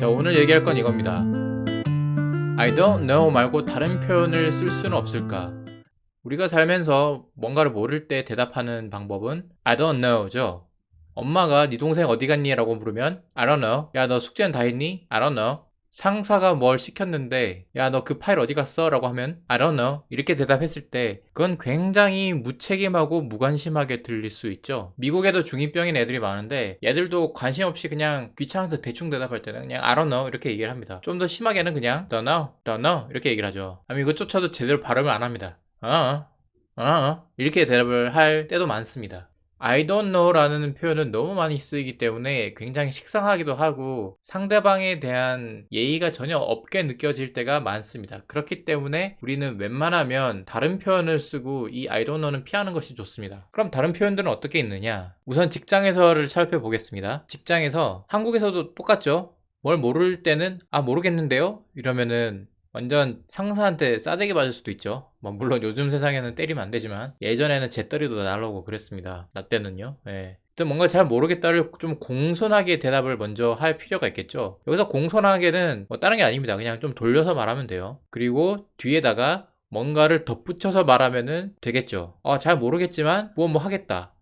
자, 오늘 얘기할 건 이겁니다. I don't know 말고 다른 표현을 쓸 수는 없을까? 우리가 살면서 뭔가를 모를 때 대답하는 방법은 I don't know죠. 엄마가 네 동생 어디 갔니? 라고 물으면 I don't know. 야, 너 숙제는 다 했니? I don't know. 상사가 뭘 시켰는데 야, 너 그 파일 어디 갔어? 라고 하면 I don't know. 이렇게 대답했을 때 그건 굉장히 무책임하고 무관심하게 들릴 수 있죠. 미국에도 중2병인 애들이 많은데 얘들도 관심 없이 그냥 귀찮아서 대충 대답할 때는 그냥 I don't know 이렇게 얘기를 합니다. 좀 더 심하게는 그냥 don't know, don't know 이렇게 얘기를 하죠. 아니 이것조차도 제대로 발음을 안 합니다. 이렇게 대답을 할 때도 많습니다. I don't know 라는 표현은 너무 많이 쓰이기 때문에 굉장히 식상하기도 하고 상대방에 대한 예의가 전혀 없게 느껴질 때가 많습니다. 그렇기 때문에 우리는 웬만하면 다른 표현을 쓰고 이 I don't know는 피하는 것이 좋습니다. 그럼 다른 표현들은 어떻게 있느냐? 우선 직장에서를 살펴보겠습니다. 직장에서 한국에서도 똑같죠? 뭘 모를 때는 모르겠는데요? 이러면은 완전 상사한테 싸대기 맞을 수도 있죠. 물론 요즘 세상에는 때리면 안 되지만 예전에는 재떨이도 날라오고 그랬습니다. 나 때는요. 예. 또 뭔가 잘 모르겠다를 좀 공손하게 대답을 먼저 할 필요가 있겠죠. 여기서 공손하게는 다른 게 아닙니다. 그냥 좀 돌려서 말하면 돼요. 그리고 뒤에다가 뭔가를 덧붙여서 말하면은 되겠죠. 잘 모르겠지만 뭐 하겠다.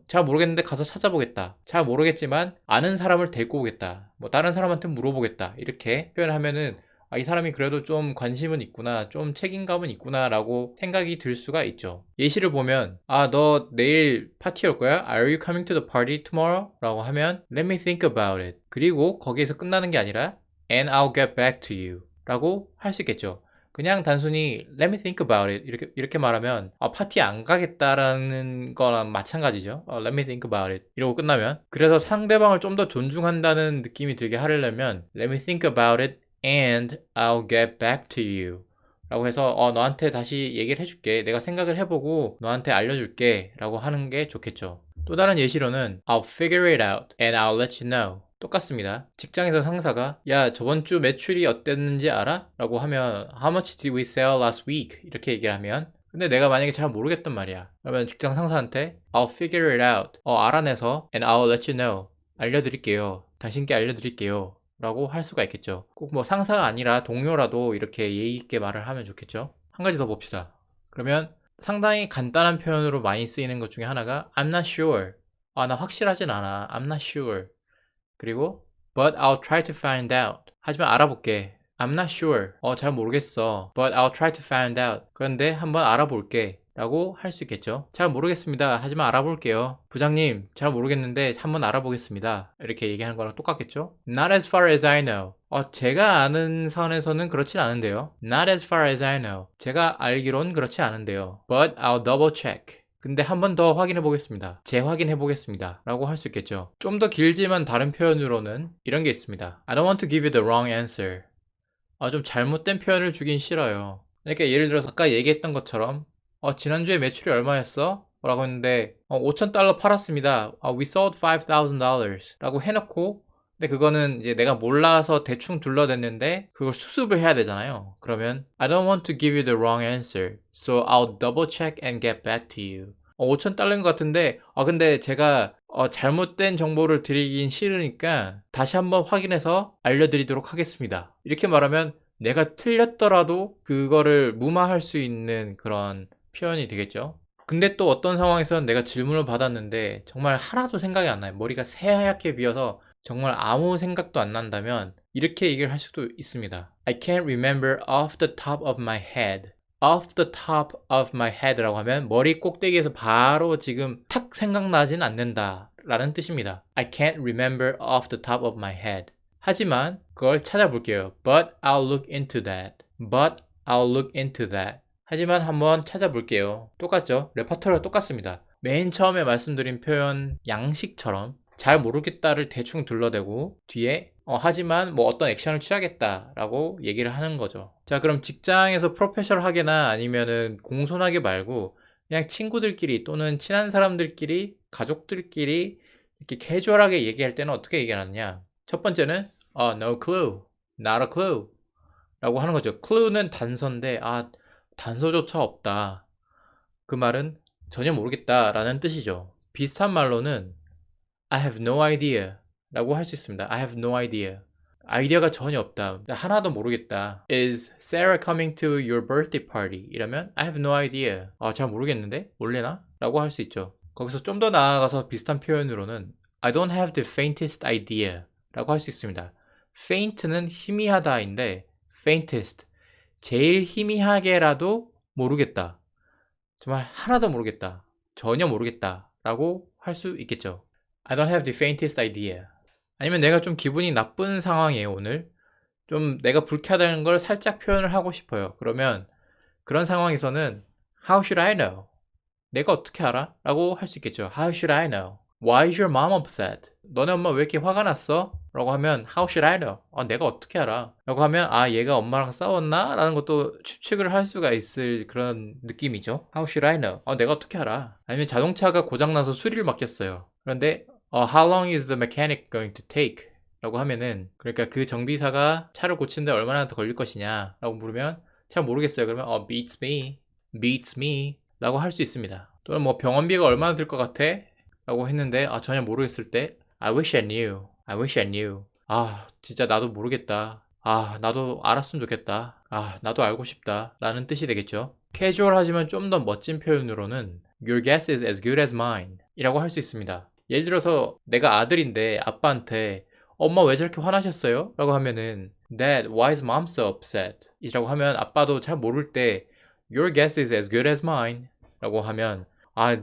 잘 모르겠는데 가서 찾아보겠다. 잘 모르겠지만 아는 사람을 데리고 오겠다. 다른 사람한테 물어보겠다. 이렇게 표현하면은 이 사람이 그래도 좀 관심은 있구나, 좀 책임감은 있구나 라고 생각이 들 수가 있죠. 예시를 보면 너 내일 파티 올 거야? Are you coming to the party tomorrow? 라고 하면 Let me think about it. 그리고 거기에서 끝나는 게 아니라 And I'll get back to you 라고 할 수 있겠죠. 그냥 단순히 Let me think about it 이렇게 말하면 파티 안 가겠다라는 거랑 마찬가지죠. Let me think about it 이러고 끝나면, 그래서 상대방을 좀 더 존중한다는 느낌이 들게 하려면 Let me think about it and I'll get back to you 라고 해서 너한테 다시 얘기를 해줄게, 내가 생각을 해보고 너한테 알려줄게 라고 하는 게 좋겠죠. 또 다른 예시로는 I'll figure it out and I'll let you know. 똑같습니다. 직장에서 상사가 야, 저번 주 매출이 어땠는지 알아? 라고 하면 How much did we sell last week? 이렇게 얘기를 하면, 근데 내가 만약에 잘 모르겠단 말이야. 그러면 직장 상사한테 I'll figure it out, 알아내서 and I'll let you know, 알려드릴게요, 당신께 알려드릴게요 라고 할 수가 있겠죠. 꼭 상사가 아니라 동료라도 이렇게 예의 있게 말을 하면 좋겠죠. 한 가지 더 봅시다. 그러면 상당히 간단한 표현으로 많이 쓰이는 것 중에 하나가 I'm not sure. 나 확실하진 않아. I'm not sure. 그리고 But I'll try to find out. 하지만 알아볼게. I'm not sure. 잘 모르겠어. But I'll try to find out. 그런데 한번 알아볼게 라고 할 수 있겠죠. 잘 모르겠습니다. 하지만 알아볼게요. 부장님, 잘 모르겠는데 한번 알아보겠습니다. 이렇게 얘기하는 거랑 똑같겠죠. Not as far as I know. 제가 아는 선에서는 그렇진 않은데요. Not as far as I know. 제가 알기론 그렇지 않은데요. But I'll double check. 근데 한 번 더 확인해 보겠습니다. 재확인해 보겠습니다 라고 할 수 있겠죠. 좀 더 길지만 다른 표현으로는 이런 게 있습니다. I don't want to give you the wrong answer. 좀 잘못된 표현을 주긴 싫어요. 그러니까 예를 들어서 아까 얘기했던 것처럼 지난주에 매출이 얼마였어? 라고 했는데 $5,000 팔았습니다. We sold $5,000 라고 해놓고, 근데 그거는 이제 내가 몰라서 대충 둘러댔는데 그걸 수습을 해야 되잖아요. 그러면 I don't want to give you the wrong answer, so I'll double check and get back to you. $5,000인 것 같은데 근데 제가 잘못된 정보를 드리긴 싫으니까 다시 한번 확인해서 알려드리도록 하겠습니다. 이렇게 말하면 내가 틀렸더라도 그거를 무마할 수 있는 그런 표현이 되겠죠. 근데 또 어떤 상황에서는 내가 질문을 받았는데 정말 하나도 생각이 안 나요. 머리가 새하얗게 비어서 정말 아무 생각도 안 난다면 이렇게 얘기를 할 수도 있습니다. I can't remember off the top of my head. off the top of my head 라고 하면 머리 꼭대기에서 바로 지금 탁 생각나진 않는다 라는 뜻입니다. I can't remember off the top of my head. 하지만 그걸 찾아볼게요. But I'll look into that. But I'll look into that. 하지만 한번 찾아볼게요. 똑같죠? 레퍼토리가 똑같습니다. 맨 처음에 말씀드린 표현 양식처럼 잘 모르겠다를 대충 둘러대고 뒤에 하지만 어떤 액션을 취하겠다 라고 얘기를 하는 거죠. 자, 그럼 직장에서 프로페셔널하게나 아니면은 공손하게 말고 그냥 친구들끼리 또는 친한 사람들끼리, 가족들끼리 이렇게 캐주얼하게 얘기할 때는 어떻게 얘기하느냐? 첫 번째는 no clue, not a clue 라고 하는 거죠. clue는 단서인데 단서조차 없다. 그 말은 전혀 모르겠다 라는 뜻이죠. 비슷한 말로는 I have no idea 라고 할 수 있습니다. I have no idea. 아이디어가 전혀 없다. 하나도 모르겠다. Is Sarah coming to your birthday party? 이러면 I have no idea. 잘 모르겠는데? 올래나? 라고 할 수 있죠. 거기서 좀 더 나아가서 비슷한 표현으로는 I don't have the faintest idea 라고 할 수 있습니다. faint는 희미하다인데 faintest, 제일 희미하게라도 모르겠다. 정말 하나도 모르겠다. 전혀 모르겠다 라고 할 수 있겠죠. I don't have the faintest idea. 아니면 내가 좀 기분이 나쁜 상황이에요, 오늘. 좀 내가 불쾌하다는 걸 살짝 표현을 하고 싶어요. 그러면 그런 상황에서는 How should I know? 내가 어떻게 알아? 라고 할 수 있겠죠. How should I know? Why is your mom upset? 너네 엄마 왜 이렇게 화가 났어? 라고 하면 How should I know? 내가 어떻게 알아? 라고 하면 얘가 엄마랑 싸웠나? 라는 것도 추측을 할 수가 있을 그런 느낌이죠. How should I know? 내가 어떻게 알아? 아니면 자동차가 고장나서 수리를 맡겼어요. 그런데 How long is the mechanic going to take? 라고 하면은 그러니까 그 정비사가 차를 고치는데 얼마나 더 걸릴 것이냐 라고 물으면 잘 모르겠어요. 그러면 beats me 라고 할 수 있습니다. 또는 뭐 병원비가 얼마나 들 것 같아? 라고 했는데 전혀 모르겠을 때 I wish I knew. 진짜 나도 모르겠다. 나도 알았으면 좋겠다. 나도 알고 싶다. 라는 뜻이 되겠죠. 캐주얼하지만 좀 더 멋진 표현으로는 Your guess is as good as mine 이라고 할 수 있습니다. 예를 들어서 내가 아들인데 아빠한테 엄마 왜 저렇게 화나셨어요? 라고 하면은 Dad, why is mom so upset? 이라고 하면 아빠도 잘 모를 때 Your guess is as good as mine 라고 하면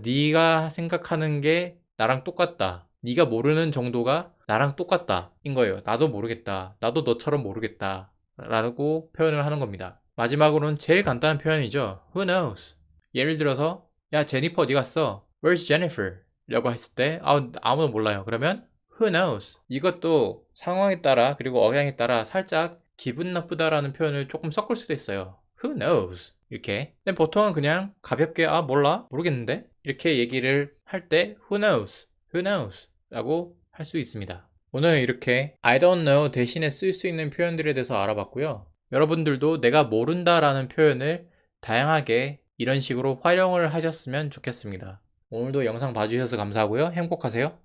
네가 생각하는 게 나랑 똑같다. 네가 모르는 정도가 나랑 똑같다 인 거예요. 나도 모르겠다. 나도 너처럼 모르겠다 라고 표현을 하는 겁니다. 마지막으로는 제일 간단한 표현이죠. Who knows? 예를 들어서 야 제니퍼 어디 갔어? Where's Jennifer? 라고 했을 때 아무도 몰라요. 그러면 Who knows? 이것도 상황에 따라 그리고 억양에 따라 살짝 기분 나쁘다라는 표현을 조금 섞을 수도 있어요. Who knows? 이렇게. 근데 보통은 그냥 가볍게 몰라? 모르겠는데? 이렇게 얘기를 할 때 Who knows? Who knows? 라고 할 수 있습니다. 오늘 이렇게 I don't know 대신에 쓸 수 있는 표현들에 대해서 알아봤고요. 여러분들도 내가 모른다 라는 표현을 다양하게 이런 식으로 활용을 하셨으면 좋겠습니다. 오늘도 영상 봐주셔서 감사하고요. 행복하세요.